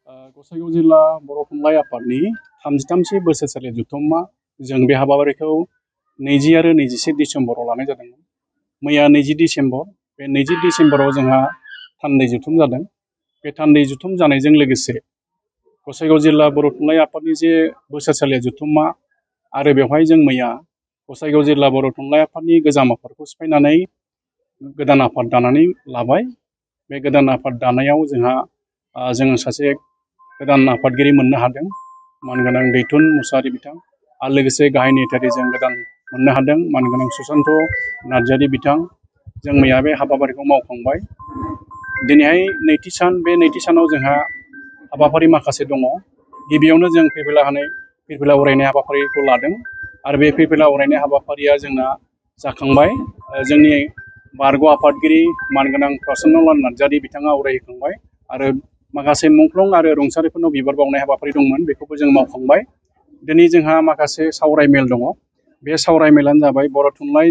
गसाइगाव जिल्ला बर' थुनलाइ आफादनि 33थि बोसोरसालि जथुम्मा जों बे हाबाफारिखौ 20 आरो 21 डिसेम्बराव लानाय जादोंमोन। मैया 20 डिसेम्बर, बे 20 डिसेम्बराव जोंहा थान्दै जथुम जादों। बे थान्दै जथुम जानायजों लोगोसे गसाइगाव जिल्ला बर' थुनलाइ आफादनि जे बोसोरसालि जथुम्मा आरो बेवहाय जों मैया गसाइगाव जिल्ला बर' थुनलाइ आफादनि गोजाम आफादखौ सिफायनानै गोदान आफाद दानानै लाबाय। बे गोदान आफाद दानायाव जोङो सासे गोदान आफादगिरि मोननो हादों, मानगोनां दैथुन मुसाहारि बिथां, आरो लोगोसे गाहाय नेहाथारि जों गोदान मोननो हादों, मानगोनां सुसान्त नार्जारि बिथां। जों मैया बे हाबाफारिखौ मावखांबाय। दिनैहाय नैथि सान, बे नैथि सानाव जोंहा हाबाफारि माखासे दङ। गिबियावनो जों फिरफिला अरायनाय हाबाफारिखौ लादों आरो बे फिरफिला अरायनाय हाबाफारिया जोंना जाखांबाय। जोंनि बारग' आफादगिरि मानगोनां प्रसन्नलाल नार्जारि बिथाङा अरायहोखांबाय आरो माखासे मुंख्लं आरो रुंसारिफोरनाव बिबार बावनाय हाबाफारि दंमोन, बेखौबो जों मावखांबाय। दिनै जोंहा माखासे सावरायमेल दङ। बे सावरायमेलानो जाबाय बर' थुनलाइ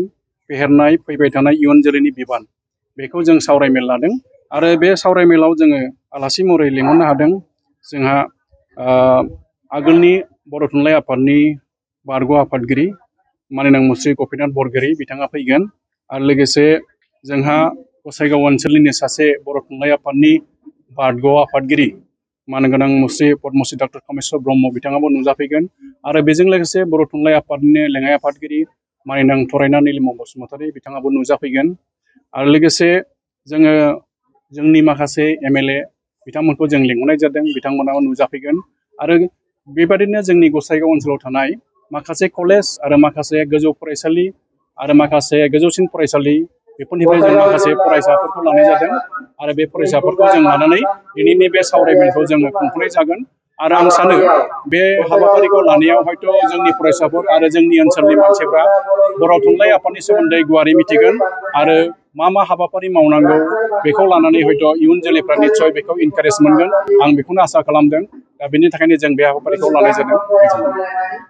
फेहेरनाय फैबाय थानाय इयुन जोलैनि बिबान। बेखौ जों सावरायमेल लादों आरो बे सावरायमेलाव जोङो आलासि महरै लिंहरनो हादों। जोंहा आगोलनि बर' थुनलाइ आफादनि बारग' आफादगिरि मानगोनां मुस्रि गपिनाथ बरगयारी बिथाङा फैगोन आरो लोगोसे जोंहा गसाइगाव ओनसोलनिनो सासे बर' थुनलाइ आफादनि बारग' आफादगिरि मानगोनां मुस्रि पद्मश्री डक्टर कामेस्वर ब्रह्म बिथाङाबो नुजाफैगोन आरो बेजों लोगोसे बर' थुनलाइ आफादनिनो लेङाइ आफादगिरि मानगोनां थरायना नीलिमा बसुमतारी बिथाङाबो नुजाफैगोन आरो लोगोसे जोङो जोंनि माखासे एमएलए बिथांमोनखौ जों लिंहरनाय जादों, बिथांमोनाबो नुजाफैगोन आरो बेबादिनो जोंनि गसाइगाव ओनसोलाव थानाय माखासे कलेज आरो माखासे गोजौ फरायसालि आरो माखासे गोजौसिन फरायसालि बेफोरनिफ्राय जों माखासे फरायसाफोरखौ लानाय जादों आरो बे फरायसाफोरखौ जों लानानै दिनैनि बे सावरायमेलखौ जोङो खुंफुंनाय जागोन। आरो आं सानो बे हाबाफारिखौ लानायाव हयथ' जोंनि फरायसाफोर आरो जोंनि ओनसोलनि मानसिफ्रा बर' थुनलाइ आफादनि सोमोन्दै गुवारै मिथिगोन आरो मा हाबाफारि मावनांगौ बेखौ लानानै हयथ' इयुन जोलैफ्रा निस्सय बेखौ इनकारेज मोनगोन। आं बेखौनो आसा खालामदों। दा बेनि थाखायनो जों बे हाबाफारिखौ लानाय जादों। गोजोन्थों।